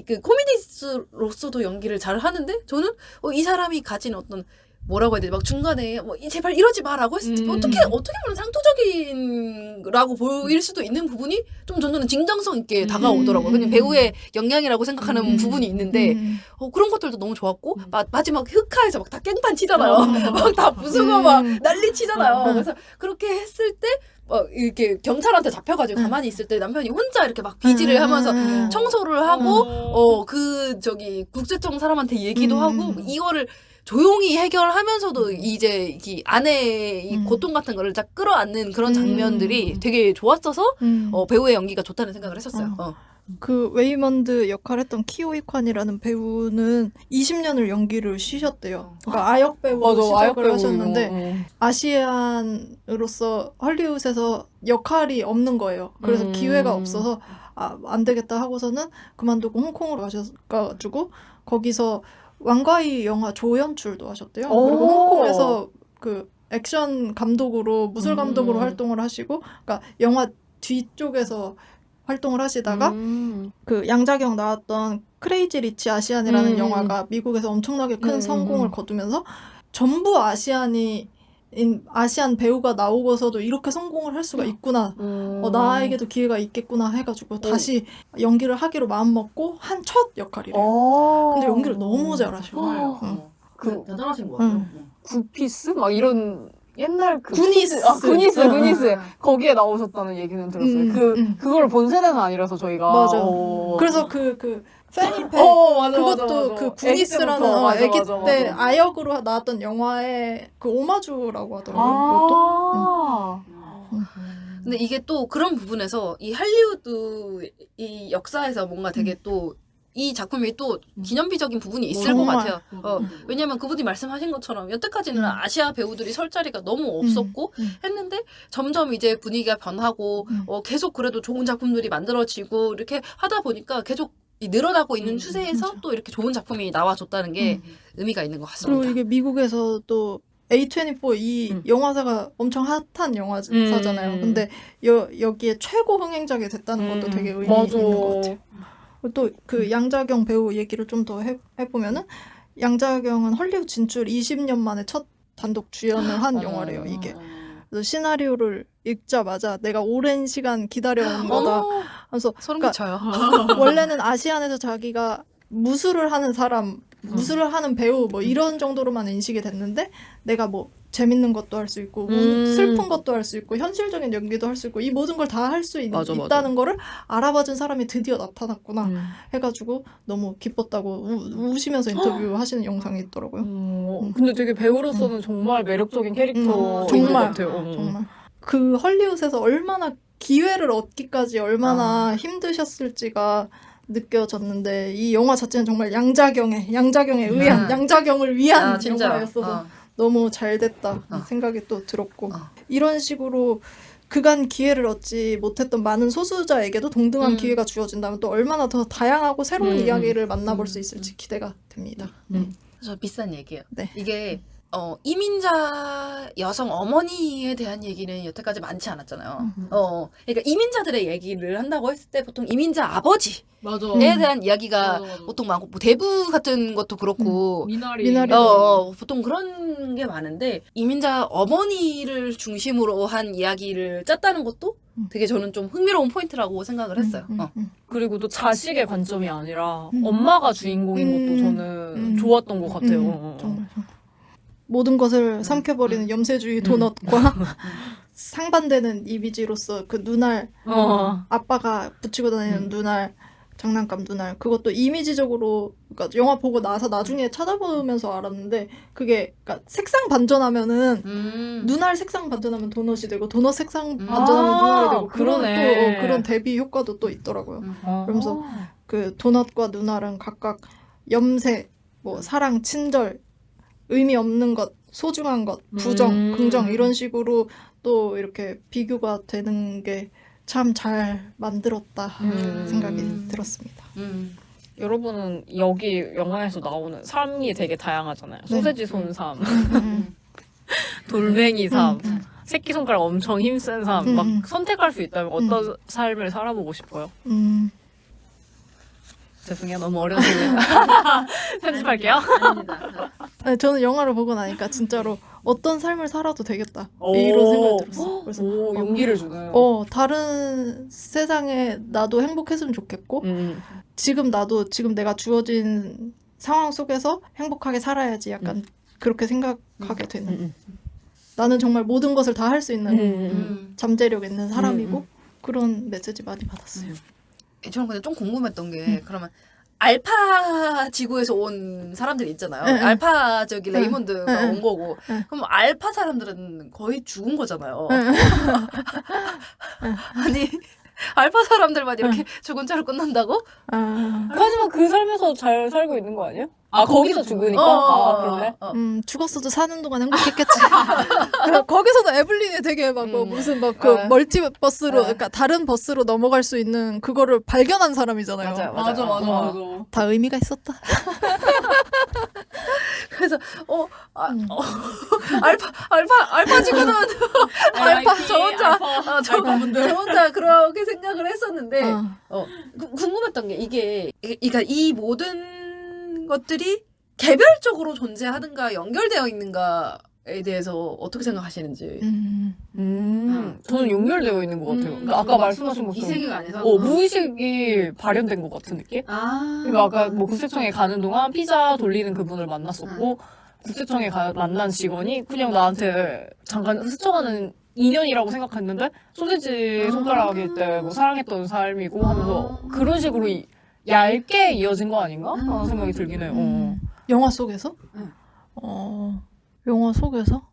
그 코미디스로서도 연기를 잘 하는데 저는 이 사람이 가진 어떤 뭐라고 해야 되지? 막 중간에 제발 이러지 마라고 했을 때 어떻게 보면 상투적인라고 보일 수도 있는 부분이 좀 저는 진정성 있게 다가오더라고요. 그냥 배우의 역량이라고 생각하는 부분이 있는데 그런 것들도 너무 좋았고 마지막 흑화에서 막 다 깽판 치잖아요. 막 다 부수고 막 난리 치잖아요. 그래서 그렇게 했을 때 이렇게 경찰한테 잡혀가지고 응. 가만히 있을 때 남편이 혼자 이렇게 막 비질을 하면서 청소를 하고 국세청 사람한테 얘기도 하고 이거를 조용히 해결하면서도 이제 이 아내의 이 고통 같은 거를 딱 끌어안는 그런 장면들이 되게 좋았어서 배우의 연기가 좋다는 생각을 했었어요. 그 웨이먼드 역할했던 키오이 콴이라는 배우는 20년을 연기를 쉬셨대요. 그러니까 아역 배우로 시작을 하셨는데 아시안으로서 헐리우드에서 역할이 없는 거예요. 그래서 기회가 없어서 안 되겠다 하고서는 그만두고 홍콩으로 가셔가지고 거기서 왕가희 영화 조연출도 하셨대요. 그리고 홍콩에서 그 액션 감독으로 무술 감독으로 활동을 하시고, 그러니까 영화 뒤쪽에서 활동을 하시다가 그 양자경 나왔던 크레이지 리치 아시안이라는 영화가 미국에서 엄청나게 큰 성공을 거두면서 전부 아시안 배우가 나오고서도 이렇게 성공을 할 수가 있구나. 나에게도 기회가 있겠구나 해가지고 다시 연기를 하기로 마음먹고 한 첫 역할이래요. 근데 연기를 너무 잘하시고. 대단하신 것 같아요. 굿피스? 막 이런 옛날 그 구니스. 구니스. 거기에 나오셨다는 얘기는 들었어요. 그걸 본 세대는 아니라서 저희가. 맞아. 그래서 그 페니페 그것도 그 구니스라는 애기 때 아역으로 나왔던 영화의 그 오마주라고 하더라고요. 근데 이게 또 그런 부분에서 이 할리우드 이 역사에서 뭔가 되게 또 이 작품이 또 기념비적인 부분이 있을 것 같아요. 왜냐면 그분이 말씀하신 것처럼 여태까지는 아시아 배우들이 설 자리가 너무 없었고 했는데 점점 이제 분위기가 변하고 계속 그래도 좋은 작품들이 만들어지고 이렇게 하다 보니까 계속 늘어나고 있는 추세에서 또 이렇게 좋은 작품이 나와줬다는 게 의미가 있는 것 같습니다. 그리고 이게 미국에서 또 A24 이 영화사가 엄청 핫한 영화사잖아요. 근데 여기에 최고 흥행작이 됐다는 것도 되게 의미 있는 것 같아요. 또 그 양자경 배우 얘기를 좀 더 해보면은 양자경은 헐리우드 진출 20년 만에 첫 단독 주연을 한 영화래요, 이게. 그래서 시나리오를 읽자마자 내가 오랜 시간 기다려온 거다 하면서 소름 끼쳐요. 원래는 아시안에서 자기가 무술을 하는 사람, 무술을 하는 배우 뭐 이런 정도로만 인식이 됐는데 내가 뭐 재밌는 것도 할 수 있고 슬픈 것도 할 수 있고 현실적인 연기도 할 수 있고 이 모든 걸 다 할 수 있다는 거를 알아봐준 사람이 드디어 나타났구나 해가지고 너무 기뻤다고 우시면서 인터뷰 하시는 영상이 있더라고요. 근데 되게 배우로서는 정말 매력적인 캐릭터인 것 정말, 같아요. 정말. 그 헐리우드에서 얼마나 기회를 얻기까지 얼마나 힘드셨을지가 느껴졌는데 이 영화 자체는 정말 양자경에 의한 양자경을 위한 영화였어서 너무 잘 됐다 생각이 또 들었고 이런 식으로 그간 기회를 얻지 못했던 많은 소수자에게도 동등한 기회가 주어진다면 또 얼마나 더 다양하고 새로운 이야기를 만나볼 수 있을지 기대가 됩니다. 저 비싼 얘기예요. 네. 이게 이민자 여성 어머니에 대한 얘기는 여태까지 많지 않았잖아요. 그러니까 이민자들의 얘기를 한다고 했을 때 보통 이민자 아버지에 대한 이야기가 보통 많고 뭐 대부 같은 것도 그렇고 미나리. 보통 그런 게 많은데 이민자 어머니를 중심으로 한 이야기를 짰다는 것도 되게 저는 좀 흥미로운 포인트라고 생각을 했어요. 그리고 또 자식의 관점이 아니라 엄마가 주인공인 것도 저는 좋았던 것 같아요. 정말. 모든 것을 삼켜버리는 염세주의 도넛과 상반되는 이미지로서 그 눈알, 아빠가 붙이고 다니는 눈알, 장난감 눈알, 그것도 이미지적으로, 그러니까 영화 보고 나서 나중에 찾아보면서 알았는데 그게 그러니까 색상 반전하면은 눈알 색상 반전하면 도넛이 되고 도넛 색상 반전하면 눈알이 되고 그러네. 또 그런 대비 효과도 또 있더라고요. 그러면서 그 도넛과 눈알은 각각 염세, 뭐 사랑, 친절, 의미 없는 것, 소중한 것, 부정, 긍정 이런 식으로 또 이렇게 비교가 되는 게 참 잘 만들었다 생각이 들었습니다. 여러분은 여기 영화에서 나오는 삶이 되게 다양하잖아요. 소세지 손삼, 돌멩이 삶, 새끼손가락 엄청 힘센 삶. 막 선택할 수 있다면 어떤 삶을 살아보고 싶어요? 죄송해요. 너무 어려운 질문. 편집할게요. 아니, 저는 영화를 보고 나니까 진짜로 어떤 삶을 살아도 되겠다 이런 생각이 들었어요. 그래서 용기를 주네요. 다른 세상에 나도 행복했으면 좋겠고 지금 내가 주어진 상황 속에서 행복하게 살아야지 약간 그렇게 생각하게 되는. 나는 정말 모든 것을 다 할 수 있는 잠재력 있는 사람이고 그런 메시지 많이 받았어요. 저는 근데 좀 궁금했던 게 그러면 알파 지구에서 온 사람들이 있잖아요. 알파 저기 레이몬드가 온 거고 그럼 알파 사람들은 거의 죽은 거잖아요. 아니 알파 사람들만 이렇게 죽은 채로 끝난다고? 하지만 그 삶에서 잘 살고 있는 거 아니야? 거기서 죽으니까? 그러네. 죽었어도 사는 동안 행복했겠지. 거기서도 에블린이 되게 막 뭐 무슨 막 그 멀티버스로 그러니까 다른 버스로 넘어갈 수 있는 그거를 발견한 사람이잖아요. 맞아. 다 의미가 있었다. 그래서 알파 지구는 저 혼자 그렇게 생각을 했었는데 궁금했던 게 이게 그러니까 이 모든 것들이 개별적으로 존재하는가 연결되어 있는가에 대해서 어떻게 생각하시는지. 저는 연결되어 있는 것 같아요. 그러니까 아까 말씀하신 것처럼 이 세계가 안에서 무의식이 발현된 것 같은 느낌? 그러니까 아까 뭐 국세청에 가는 동안 피자 돌리는 그분을 만났었고 국세청에 만난 직원이 그냥 나한테 잠깐 스쳐가는 인연이라고 생각했는데 소세지 손가락일 때 뭐 사랑했던 삶이고 하면서 그런 식으로 얇게 이어진 거 아닌가? 하는 생각이 들긴 해요. 영화 속에서? 영화 속에서?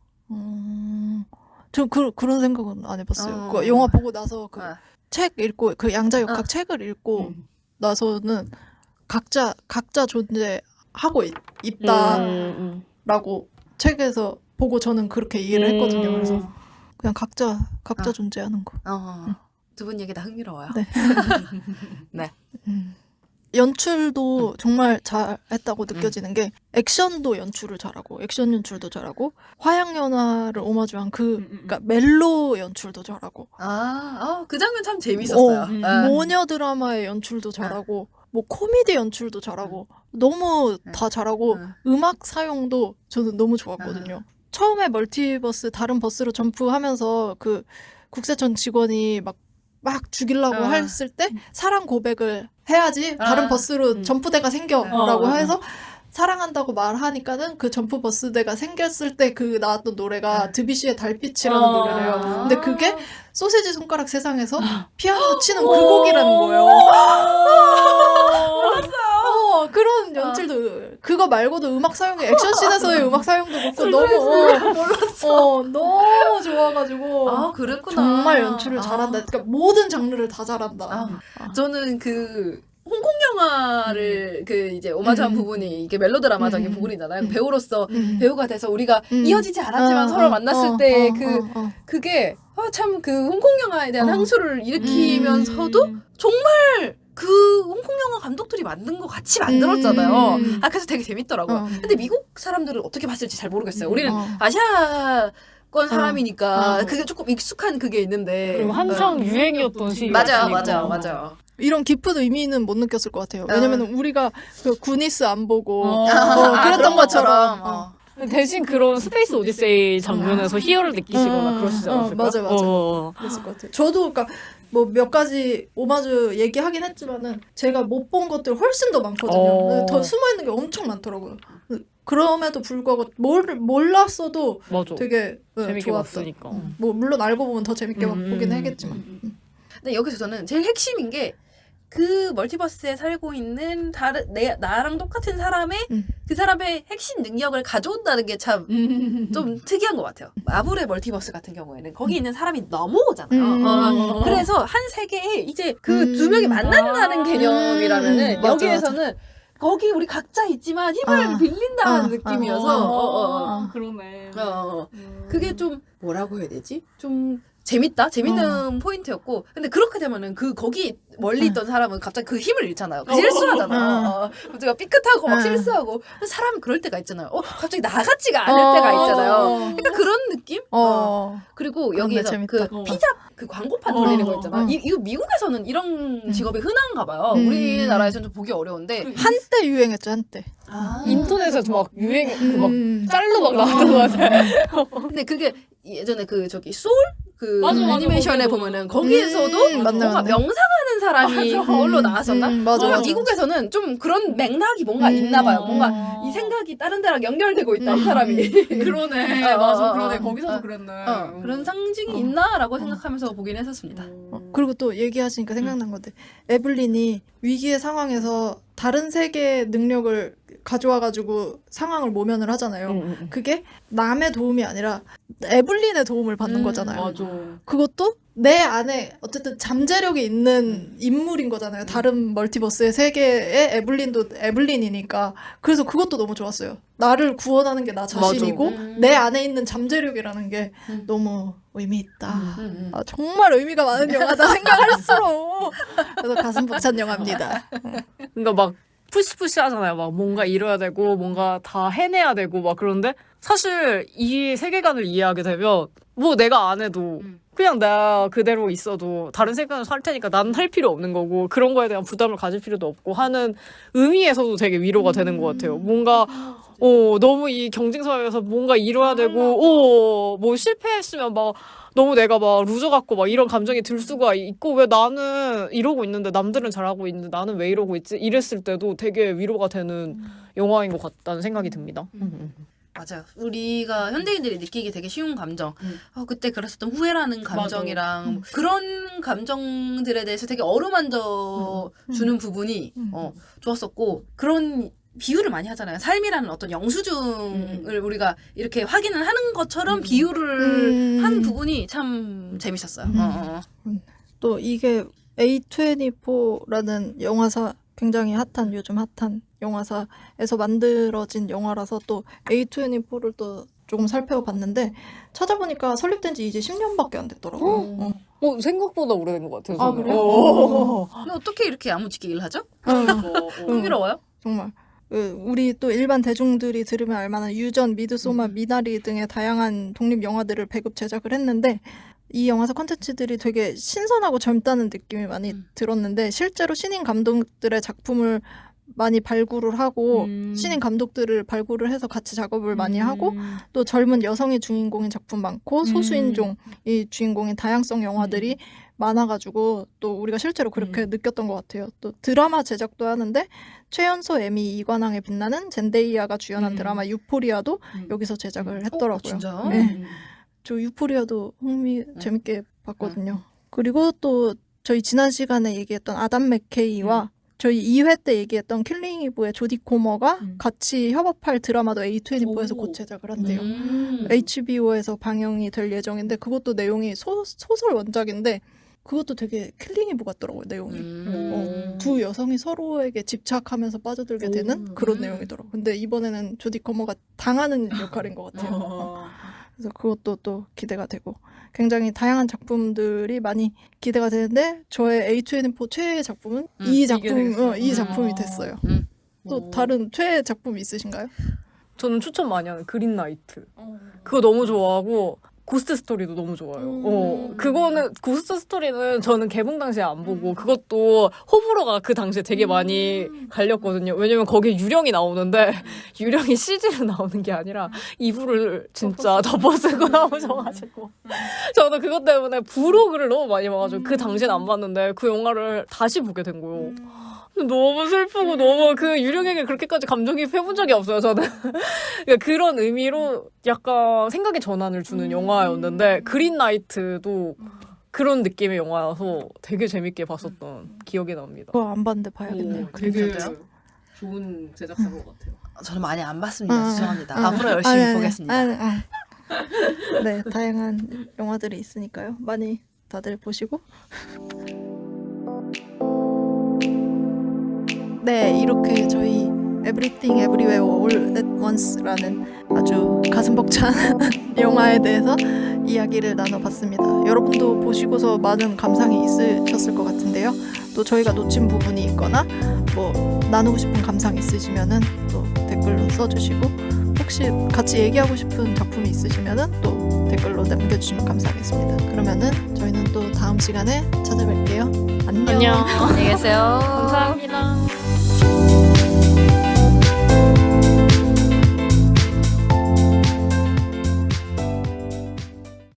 전 그런 생각은 안 해봤어요. 그 영화 보고 나서 그 책 읽고 그 양자역학 책을 읽고 나서는 각자 존재하고 있다라고 책에서 보고 저는 그렇게 이해를 했거든요. 그래서 그냥 각자 존재하는 거. 두 분 얘기 다 흥미로워요. 네. 네. 연출도 정말 잘했다고 느껴지는 게 액션도 연출을 잘하고 액션 연출도 잘하고 화양연화를 오마주한 그러니까 멜로 연출도 잘하고 그 장면 참 재밌었어요. 모녀 드라마의 연출도 잘하고 뭐 코미디 연출도 잘하고 너무 다 잘하고 음악 사용도 저는 너무 좋았거든요. 처음에 멀티버스 다른 버스로 점프하면서 그 국세청 직원이 막 죽이려고 했을 때 사랑 고백을 해야지 다른 버스로 점프대가 생겨라고 해서 사랑한다고 말하니까는 그 점프 버스대가 생겼을 때 그 나왔던 노래가 드뷔시의 달빛이라는 노래래요. 근데 그게 소세지 손가락 세상에서 피아노 치는 그 곡이라는 거예요. 그런 연출도 그거 말고도 음악 사용이 액션씬에서의 음악 사용도 그렇고 너무 좋아가지고 그랬구나. 정말 연출을 잘한다. 그러니까 모든 장르를 다 잘한다. 저는 그 홍콩 영화를 그 이제 오마주한 부분이 이게 멜로드라마적인 부분이잖아요. 배우로서 배우가 돼서 우리가 이어지지 않았지만 서로 만났을 때 그게 참 그 홍콩 영화에 대한 향수를 일으키면서도 정말 그 홍콩 영화 감독들이 만든 거 같이 만들었잖아요. 그래서 되게 재밌더라고요. 근데 미국 사람들은 어떻게 봤을지 잘 모르겠어요. 우리는 아시아권 사람이니까 그게 조금 익숙한 그게 있는데. 그리고 한창 유행이었던 시기가 맞아요. 이런 깊은 의미는 못 느꼈을 것 같아요. 왜냐면 우리가 그 구니스 안 보고 그랬던 것처럼. 대신 그런 스페이스 오디세이 장면에서 희열을 느끼시거나 그러시지 않았을까? 맞아. 그랬을 것 같아요. 저도 그러니까 뭐 몇 가지 오마주 얘기하긴 했지만은 제가 못 본 것들 훨씬 더 많거든요. 더 숨어있는 게 엄청 많더라고요. 그럼에도 불구하고 몰랐어도 맞아. 되게 재밌게 좋았어. 봤으니까. 뭐 물론 알고 보면 더 재밌게 보긴 하겠지만. 근데 여기서 저는 제일 핵심인 게 그 멀티버스에 살고 있는 나랑 똑같은 사람의 그 사람의 핵심 능력을 가져온다는 게 참 좀 특이한 것 같아요. 마블의 멀티버스 같은 경우에는 거기 있는 사람이 넘어오잖아요. 그래서 한 세계에 이제 그 두 명이 만난다는 개념이라면은 여기에서는 거기 우리 각자 있지만 힘을 빌린다는 느낌이어서 그러네. 그게 좀 뭐라고 해야 되지? 좀 재밌는 포인트였고, 근데 그렇게 되면은 거기 멀리 있던 사람은 갑자기 그 힘을 잃잖아요. 실수하잖아요. 갑자기 삐끗하고 막 실수하고. 근데 사람은 그럴 때가 있잖아요. 갑자기 나 같지가 않을 때가 있잖아요. 그러니까 그런 느낌? 그리고 여기에서 그 피자 그 광고판 돌리는 거 있잖아. 이거 미국에서는 이런 직업이 흔한가 봐요. 우리나라에서는 좀 보기 어려운데. 한때 유행했죠, 한때. 인터넷에서 막 유행, 막 짤로 막 나왔던 거 같아요. 근데 그게 예전에 그 저기 소울 그 맞아, 맞아, 애니메이션에 거기도. 보면은 거기에서도 맞네, 뭔가 맞네. 명상하는 사람이 맞아. 거울로 나왔었나? 맞아, 뭔가 맞아. 미국에서는 좀 그런 맥락이 뭔가 있나 봐요. 뭔가 이 생각이 다른 데랑 연결되고 있다 이 사람이. 그러네. 맞아. 그러네. 거기서도 그랬네. 그런 상징이 있나라고 생각하면서 보긴 했었습니다. 그리고 또 얘기하시니까 생각난 건데 에블린이 위기의 상황에서 다른 세계의 능력을 가져와가지고 상황을 모면을 하잖아요. 그게 남의 도움이 아니라 에블린의 도움을 받는 거잖아요. 맞아. 그것도 내 안에 어쨌든 잠재력이 있는 인물인 거잖아요. 다른 멀티버스의 세계에 에블린도 에블린이니까. 그래서 그것도 너무 좋았어요. 나를 구원하는 게 나 자신이고 내 안에 있는 잠재력이라는 게 너무 의미 있다. 아, 정말 의미가 많은 영화다 생각할수록. 그래서 가슴 벅찬 영화입니다. 그러니까 막 푸시푸시 하잖아요. 막 뭔가 이뤄야 되고 뭔가 다 해내야 되고 막 그런데 사실 이 세계관을 이해하게 되면 뭐 내가 안 해도 그냥 나 그대로 있어도 다른 세계관을 살 테니까 나는 할 필요 없는 거고 그런 거에 대한 부담을 가질 필요도 없고 하는 의미에서도 되게 위로가 되는 것 같아요. 뭔가 너무 이 경쟁 사회에서 뭔가 이뤄야 되고 뭐 실패했으면 막 너무 내가 막 루저 같고 막 이런 감정이 들 수가 있고 왜 나는 이러고 있는데 남들은 잘하고 있는데 나는 왜 이러고 있지? 이랬을 때도 되게 위로가 되는 영화인 것 같다는 생각이 듭니다. 맞아요. 우리가 현대인들이 느끼기 되게 쉬운 감정. 그때 그랬었던 후회라는 감정이랑 그런 감정들에 대해서 되게 어루만져 주는 부분이 좋았었고 그런 비유를 많이 하잖아요. 삶이라는 어떤 영수증을 우리가 이렇게 확인을 하는 것처럼 비유를 한 부분이 참 재밌었어요. 또 이게 A24라는 영화사 굉장히 핫한 요즘 핫한 영화사에서 만들어진 영화라서 또 A24를 또 조금 살펴봤는데 찾아보니까 설립된 지 이제 10년밖에 안 됐더라고요. 생각보다 오래된 것 같아요. 아, 그래요? 근데 어떻게 이렇게 야무지게 하죠? 어, 흥미로워요? 정말. 우리 또 일반 대중들이 들으면 알만한 유전, 미드소마, 미나리 등의 다양한 독립 영화들을 배급 제작을 했는데 이 영화사 콘텐츠들이 되게 신선하고 젊다는 느낌이 많이 들었는데 실제로 신인 감독들의 작품을 많이 발굴을 하고 신인 감독들을 발굴을 해서 같이 작업을 많이 하고 또 젊은 여성이 주인공인 작품 많고 소수인종이 주인공인 다양성 영화들이 많아가지고 또 우리가 실제로 그렇게 느꼈던 것 같아요. 또 드라마 제작도 하는데 최연소 에미 이관왕에 빛나는 젠데이아가 주연한 드라마 유포리아도 여기서 제작을 했더라고요. 진짜요? 네. 저 유포리아도 재밌게 봤거든요. 그리고 또 저희 지난 시간에 얘기했던 아담 맥케이와 저희 2회 때 얘기했던 킬링 이브의 조디 코머가 같이 협업할 드라마도 A24에서 곧 제작을 한대요. HBO에서 방영이 될 예정인데 그것도 내용이 소설 원작인데 그것도 되게 킬링 이브 같더라고요, 내용이. 두 여성이 서로에게 집착하면서 빠져들게 되는 그런 내용이더라고요. 근데 이번에는 조디 코머가 당하는 역할인 것 같아요. 그래서 그것도 또 기대가 되고 굉장히 다양한 작품들이 많이 기대가 되는데 저의 A24 최애 작품은 이 작품이 됐어요. 또 다른 최애 작품 있으신가요? 저는 추천 많이 하는 그린라이트. 그거 너무 좋아하고 고스트 스토리도 너무 좋아요. 그거는 고스트 스토리는 저는 개봉 당시에 안 보고 그것도 호불호가 그 당시에 되게 많이 갈렸거든요. 왜냐면 거기에 유령이 나오는데 유령이 CG로 나오는 게 아니라 이불을 진짜 덮어쓰고 나오셔가지고 저는 그것 때문에 부로그를 너무 많이 봐가지고 그 당시엔 안 봤는데 그 영화를 다시 보게 된 거예요. 너무 슬프고 너무 그 유령에게 그렇게까지 감정이입해본 적이 없어요, 저는. 그러니까 그런 의미로 약간 생각의 전환을 주는 영화였는데 그린라이트도 그런 느낌의 영화여서 되게 재밌게 봤었던 기억이 납니다. 그거 안 봤는데 봐야겠네요. 되게 좋은 제작사인 것 같아요. 저는 많이 안 봤습니다. 죄송합니다. 앞으로 열심히 보겠습니다. 네, 다양한 영화들이 있으니까요. 많이 다들 보시고. 네, 이렇게 저희 Everything Everywhere All at Once라는 아주 가슴 벅찬 영화에 대해서 이야기를 나눠봤습니다. 여러분도 보시고서 많은 감상이 있으셨을 것 같은데요. 또 저희가 놓친 부분이 있거나 뭐 나누고 싶은 감상 있으시면은 또 댓글로 써주시고 혹시 같이 얘기하고 싶은 작품이 있으시면은 또 댓글로 남겨주시면 감사하겠습니다. 그러면은 저희는 또 다음 시간에 찾아뵐게요. 안녕. 안녕. 안녕히 계세요. 감사합니다.